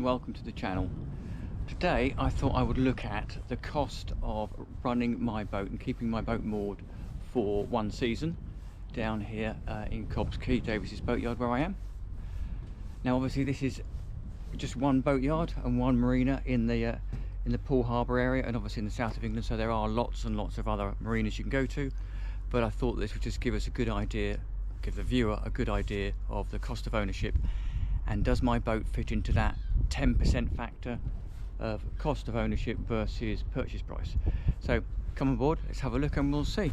and welcome to the channel. Today I thought I would look at the cost of running my boat and keeping my boat moored for one season down here in Cobbs Quay, Davis's boatyard where I am. Now obviously this is just one boatyard and one marina in the Poole harbour area, and obviously in the south of England, so there are lots and lots of other marinas you can go to, but I thought this would just give us a good idea, give the viewer a good idea of the cost of ownership. And does my boat fit into that 10% factor of cost of ownership versus purchase price? So come on board, let's have a look and we'll see.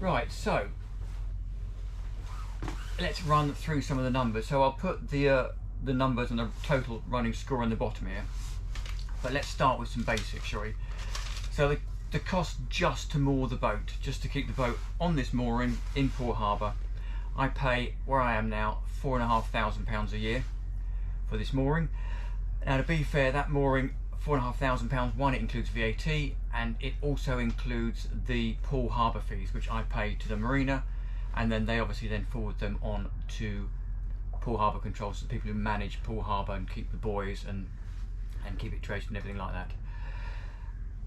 Right, so let's run through some of the numbers. So I'll put the numbers and the total running score on the bottom here, but let's start with some basics, shall we? So the cost just to moor the boat, just to keep the boat on this mooring in Poole Harbour, I pay, where I am now, £4,500 a year for this mooring. Now to be fair, that mooring, £4,500, one, it includes VAT, and it also includes the Poole Harbour fees, which I pay to the marina, and then they obviously then forward them on to Poole Harbour Control, so the people who manage Poole Harbour and keep the buoys and keep it traced and everything like that.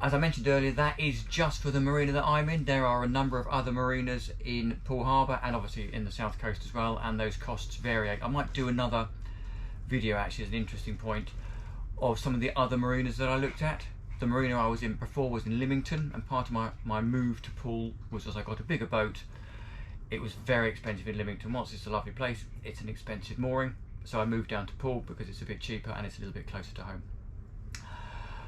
As I mentioned earlier, that is just for the marina that I'm in. There are a number of other marinas in Poole Harbour and obviously in the south coast as well, and those costs vary. I might do another video actually as an interesting point of some of the other marinas that I looked at. The marina I was in before was in Lymington, and part of my move to Poole was as I got a bigger boat. It was very expensive in Lymington. Whilst it's a lovely place, it's an expensive mooring. So I moved down to Poole because it's a bit cheaper and it's a little bit closer to home.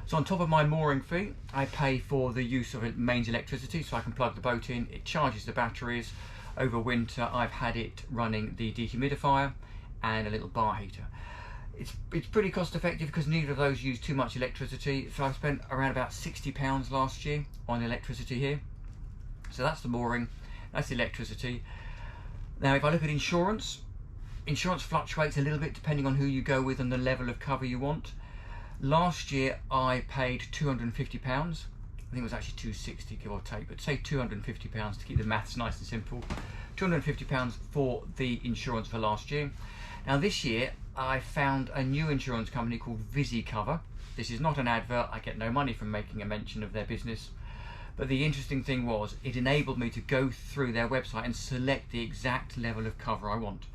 So on top of my mooring fee, I pay for the use of mains electricity, so I can plug the boat in. It charges the batteries. Over winter, I've had it running the dehumidifier and a little bar heater. It's pretty cost effective because neither of those use too much electricity. So I spent around about £60 last year on electricity here. So that's the mooring. That's the electricity. Now if I look at insurance fluctuates a little bit depending on who you go with and the level of cover you want. Last year I paid £250, I think it was actually £260 give or take, but say £250 to keep the maths nice and simple. £250 for the insurance for last year. Now this year I found a new insurance company called VisiCover. This is not an advert, I get no money from making a mention of their business. But the interesting thing was, it enabled me to go through their website and select the exact level of cover I want.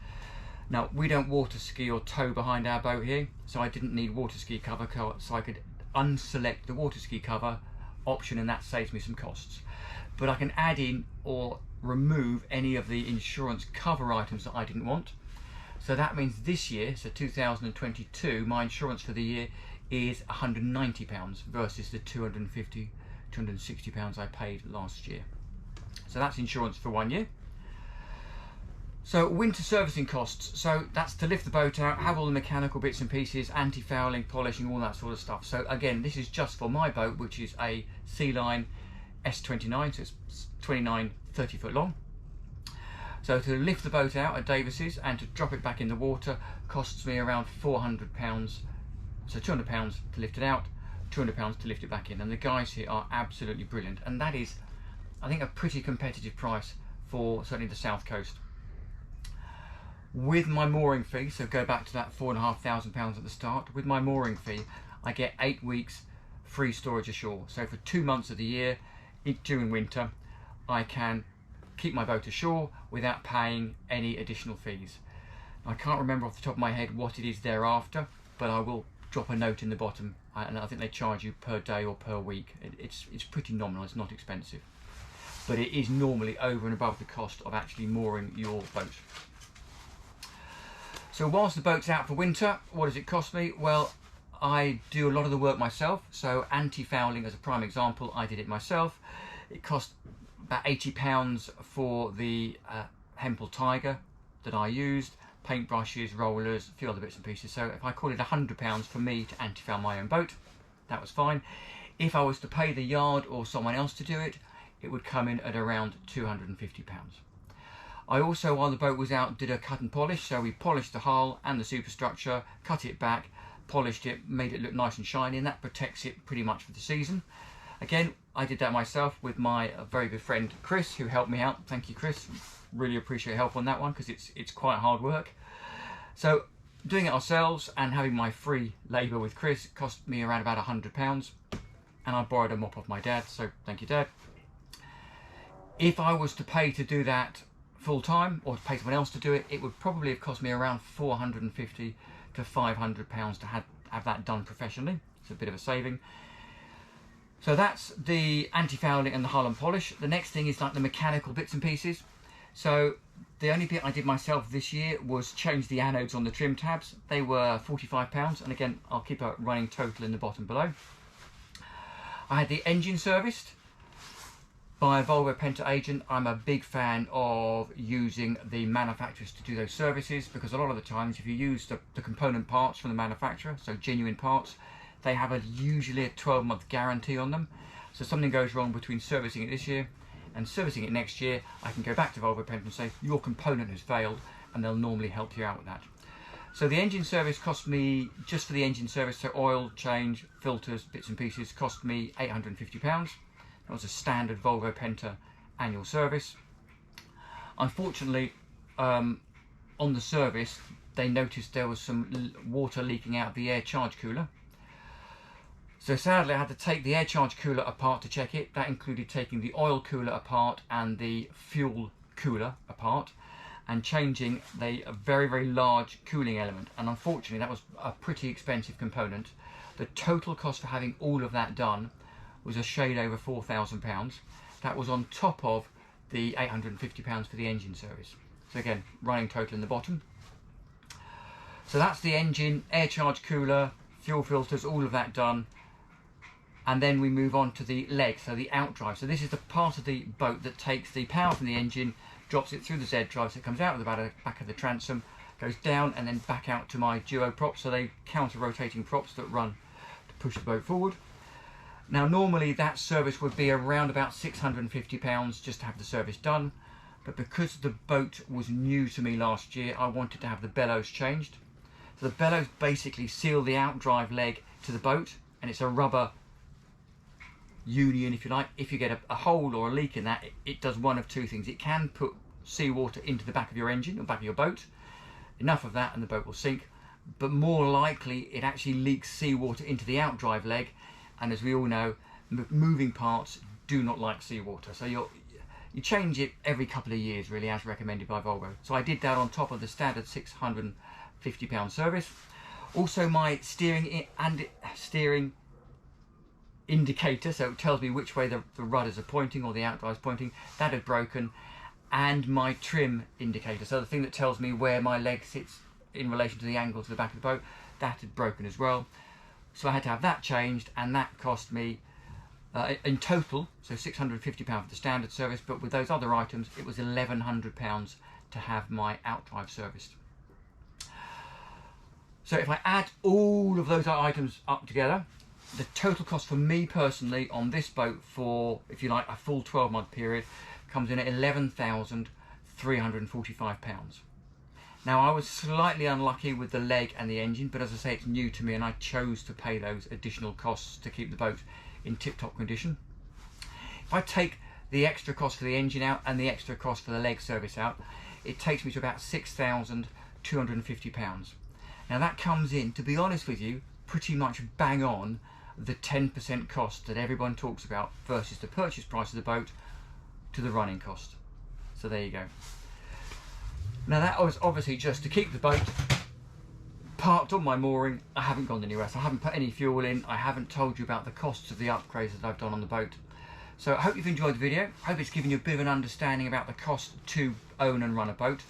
Now, we don't water ski or tow behind our boat here, so I didn't need water ski cover, so I could unselect the water ski cover option, and that saves me some costs. But I can add in or remove any of the insurance cover items that I didn't want. So that means this year, so 2022, my insurance for the year is £190 versus the £260 I paid last year. So that's insurance for 1 year. So winter servicing costs, so that's to lift the boat out, have all the mechanical bits and pieces, anti-fouling, polishing, all that sort of stuff. So again, this is just for my boat, which is a Sea Line S29, so it's 29 30-foot long. So to lift the boat out at Davis's and to drop it back in the water costs me around £400, so £200 to lift it out, £200 to lift it back in, and the guys here are absolutely brilliant, and that is, I think, a pretty competitive price for certainly the south coast. With my mooring fee, so go back to that £4,500 at the start, with my mooring fee I get 8 weeks free storage ashore. So for 2 months of the year during winter I can keep my boat ashore without paying any additional fees. I can't remember off the top of my head what it is thereafter, but I will drop a note in the bottom, and I think they charge you per day or per week. It's pretty nominal, it's not expensive, but it is normally over and above the cost of actually mooring your boat. So whilst the boat's out for winter, what does it cost me? Well, I do a lot of the work myself, so anti-fouling as a prime example, I did it myself. It cost about £80 for the Hempel Tiger that I used, paintbrushes, rollers, a few other bits and pieces. So if I call it £100 for me to anti-foul my own boat, that was fine. If I was to pay the yard or someone else to do it, it would come in at around £250. I also, while the boat was out, did a cut and polish. So we polished the hull and the superstructure, cut it back, polished it, made it look nice and shiny, and that protects it pretty much for the season. Again, I did that myself with my very good friend Chris, who helped me out. Thank you, Chris. Really appreciate your help on that one, because it's quite hard work. So doing it ourselves and having my free labour with Chris cost me around about £100, and I borrowed a mop off my dad, so thank you, Dad. If I was to pay to do that full time, or to pay someone else to do it, it would probably have cost me around £450 to £500 to have that done professionally. It's a bit of a saving. So that's the anti-fouling and the hull and polish. The next thing is like the mechanical bits and pieces. So the only bit I did myself this year was change the anodes on the trim tabs. They were £45, and again, I'll keep a running total in the bottom below. I had the engine serviced by a Volvo Penta agent. I'm a big fan of using the manufacturers to do those services, because a lot of the times if you use the component parts from the manufacturer, so genuine parts, they have usually a 12-month guarantee on them. So if something goes wrong between servicing it this year and servicing it next year, I can go back to Volvo Penta and say your component has failed, and they'll normally help you out with that. So the engine service cost me, just for the engine service, so oil change, filters, bits and pieces, cost me £850. That was a standard Volvo Penta annual service. Unfortunately, on the service, they noticed there was some water leaking out of the air charge cooler. So sadly, I had to take the air charge cooler apart to check it. That included taking the oil cooler apart and the fuel cooler apart, and changing a very, very large cooling element. And unfortunately, that was a pretty expensive component. The total cost for having all of that done was a shade over £4,000. That was on top of the £850 for the engine service. So again, running total in the bottom. So that's the engine, air charge cooler, fuel filters, all of that done. And then we move on to the leg, so the outdrive. So this is the part of the boat that takes the power from the engine, drops it through the Z drive, so it comes out of the back of the transom, goes down and then back out to my duo props, so they counter-rotating props that run to push the boat forward. Now normally that service would be around about £650 just to have the service done, but because the boat was new to me last year, I wanted to have the bellows changed. So the bellows basically seal the outdrive leg to the boat, and it's a rubber union, if you like. If you get a hole or a leak in that, it does one of two things. It can put seawater into the back of your engine or back of your boat, enough of that and the boat will sink, but more likely it actually leaks seawater into the outdrive leg, and as we all know, moving parts do not like seawater, so you change it every couple of years really, as recommended by Volvo. So I did that on top of the standard £650 service. Also my steering indicator, so it tells me which way the rudders are pointing or the outdrive is pointing, that had broken, and my trim indicator, so the thing that tells me where my leg sits in relation to the angle to the back of the boat, that had broken as well. So I had to have that changed, and that cost me in total, so £650 for the standard service, but with those other items it was £1,100 to have my outdrive serviced. So if I add all of those items up together, the total cost for me personally on this boat for, if you like, a full 12-month period comes in at £11,345. Now I was slightly unlucky with the leg and the engine, but as I say, it's new to me and I chose to pay those additional costs to keep the boat in tip-top condition. If I take the extra cost for the engine out and the extra cost for the leg service out, it takes me to about £6,250. Now that comes in, to be honest with you, pretty much bang on the 10% cost that everyone talks about versus the purchase price of the boat to the running cost. So there you go. Now that was obviously just to keep the boat parked on my mooring. I haven't gone anywhere, so I haven't put any fuel in. I haven't told you about the costs of the upgrades that I've done on the boat. So I hope you've enjoyed the video. I hope it's given you a bit of an understanding about the cost to own and run a boat.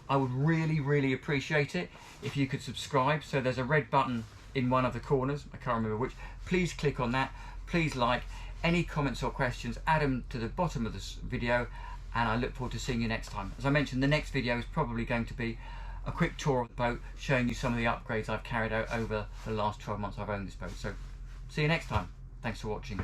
I would really, really appreciate it if you could subscribe. So there's a red button in one of the corners, I can't remember which. Please click on that, please like. Any comments or questions, add them to the bottom of this video, and I look forward to seeing you next time. As I mentioned, the next video is probably going to be a quick tour of the boat, showing you some of the upgrades I've carried out over the last 12 months I've owned this boat. So see you next time. Thanks for watching.